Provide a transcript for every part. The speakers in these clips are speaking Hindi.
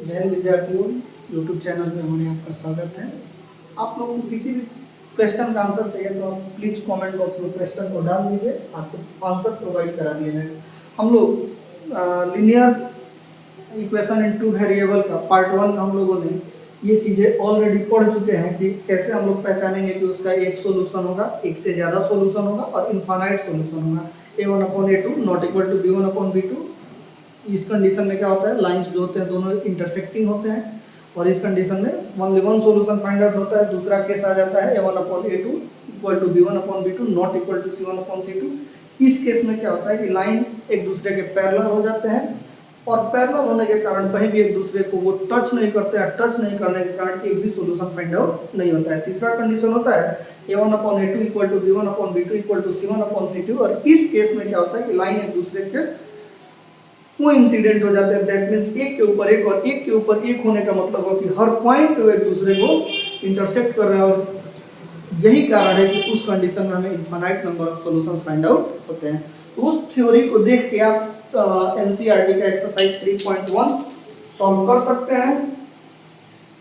जय हिंद विद्यार्थियों, यूट्यूब चैनल में हमारे आपका स्वागत है। आप लोगों को किसी भी क्वेश्चन का आंसर चाहिए तो आप प्लीज कमेंट बॉक्स में क्वेश्चन को डाल दीजिए, आपको आंसर प्रोवाइड करा दिया जाएगा। हम लोग linear equation in two variable का पार्ट 1 हम लोगों ने ये चीज़ें ऑलरेडी पढ़ चुके हैं कि कैसे हम लोग पहचानेंगे कि उसका एक सोल्यूशन होगा, एक से ज़्यादा सोल्यूशन होगा और इनफाइनाइट सोल्यूशन होगा। a1/a2 not equal to b1/b2। इस कंडीशन में क्या होता है, लाइंस जो होते हैं दोनों इंटरसेक्टिंग होते हैं और इस कंडीशन में only one solution find out होता है। दूसरा केस आ जाता है a1/a2 equal to b1/b2 not equal to c1/c2। इस केस में क्या होता है कि लाइन एक दूसरे के पैरेलल हो जाते हैं और पैरेलल होने के कारण कहीं भी एक दूसरे को वो टच नहीं करते हैं। टच नहीं करने के कारण एक भी सॉल्यूशन फाइंड आउट नहीं होता है। तीसरा कंडीशन होता है a1/a2 equal to b1/b2 equal to c1/c2 और इस केस में क्या होता है कि लाइन एक दूसरे के कोइंसिडेंट हो जाते हैं। दैट मींस एक के ऊपर एक और एक के ऊपर एक होने का मतलब हो कि हर पॉइंट पे एक दूसरे को इंटरसेक्ट कर रहे हैं और यही कारण है कि उस कंडीशन में हमें infinite number of solutions find out होते हैं। तो उस थ्योरी को देख के आप एनसीईआरटी का एक्सरसाइज 3.1 सॉल्व कर सकते हैं।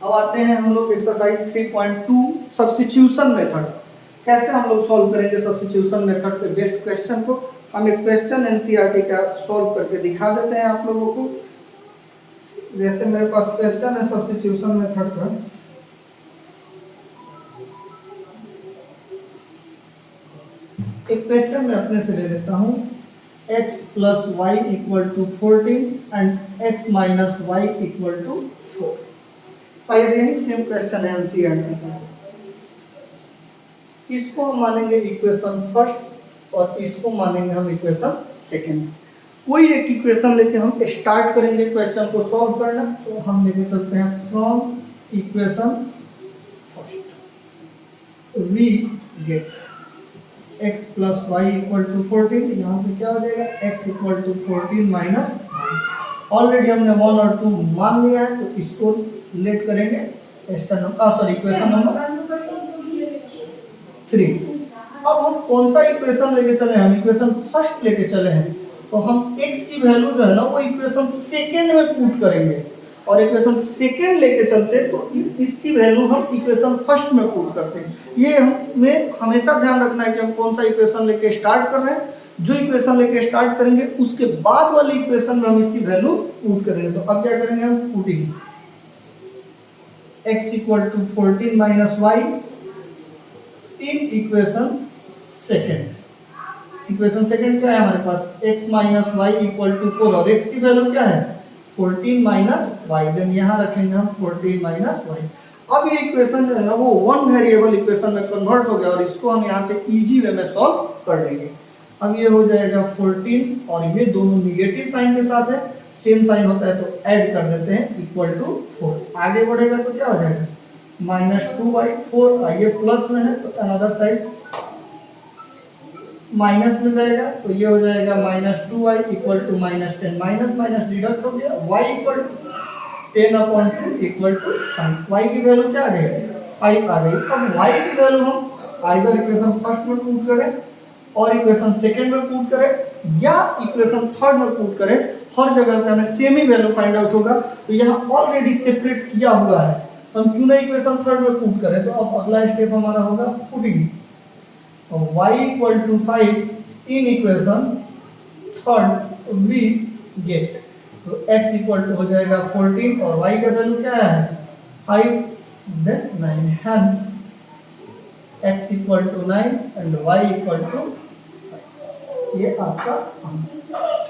अब आते हैं हम लोग एक्सरसाइज 3.2 सब्स्टिट्यूशन मेथड। कैसे हम लोग सॉल्व करेंगे सब्स्टिट्यूशन मेथड पे बेस्ड क्वेश्चन को। हम एक क्वेश्चन एनसीईआरटी का सॉल्व करके दिखा देते हैं आप लोगों को। जैसे मेरे पास क्वेश्चन है सब्स्टिट्यूशन मेथड का, एक क्वेश्चन मैं अपने से ले लेता हूं। x plus y equal to 14 and x minus y equal to 4। शायद यही सेम क्वेश्चन है एनसीईआरटी का। इसको हम मानेंगे इक्वेशन फर्स्ट और इसको मानेंगे हम इक्वेशन सेकंड। कोई एक इक्वेशन लेके हम स्टार्ट करेंगे क्वेश्चन को सॉल्व करना। तो हम लेके चलते हैं from equation first we get x plus y equal to 14। यहाँ से क्या हो जाएगा, x equal to 14 minus. Already हमने 1 और 2 मान लिया है तो इसको लेट करेंगे इक्वेशन नंबर 3। अब हम कौन सा इक्वेशन लेके चले हैं, हम इक्वेशन फर्स्ट लेके चले हैं तो हम x की वैल्यू जो है ना वो इक्वेशन सेकंड में पुट करेंगे और इक्वेशन सेकंड लेके चलते तो इसकी वैल्यू हम इक्वेशन फर्स्ट में पुट करते हैं। ये हमें हमेशा ध्यान रखना है कि हम कौन सा इक्वेशन लेके स्टार्ट कर रहे हैं। जो इक्वेशन लेके स्टार्ट करेंगे उसके बाद वाली इक्वेशन में हम इसकी वैल्यू पुट करेंगे। तो अब क्या करेंगे, हम putting x equal to 14 minus y in equation second. Equation second क्या है हमारे पास, x minus y equal to 4 और x की वैल्यू क्या है 14 माइनस वाई। देन यहाँ रखेंगे हम 14 माइनस वाई। अब ये इक्वेशन जो है ना वो वन वेरिएबल इक्वेशन में कन्वर्ट हो गया और इसको हम यहाँ से इजी वे में सॉल्व कर लेंगे। अब ये हो जाएगा 14 और ये दोनों निगेटिव साइन के साथ है, सेम साइन होता है तो ऐड कर देते हैं इक्वल टू 4। आगे बढ़ेगा तो क्या हो जाएगा माइनस 2y। 4 ये प्लस में है तो अनदर साइड माइनस में जाएगा तो ये हो जाएगा minus 2y equal to minus 10। Minus minus deduct हो गया, y equal to 10/2 equal to 5। y की वैल्यू क्या आ गई 5 आ गई। अब y की वैल्यू हम आइदर इक्वेशन फर्स्ट में पुट करें और इक्वेशन सेकंड में पुट करें या इक्वेशन थर्ड में पुट करें, हर जगह से हमें सेम ही वैल्यू फाइंड आउट होगा। तो यहाँ ऑलरेडी सेपरेट किया हुआ है तो हम क्यों ना इक्वेशन थर्ड में पुट करें। तो अब अगला स्टेप हमारा होगा putting y equal to 5 in equation third we get. तो x इक्वल टू हो जाएगा 14 और y का वैल्यू क्या है 5 then 9। Hence x equal to 9 and y equal to 5। ये आपका आंसर।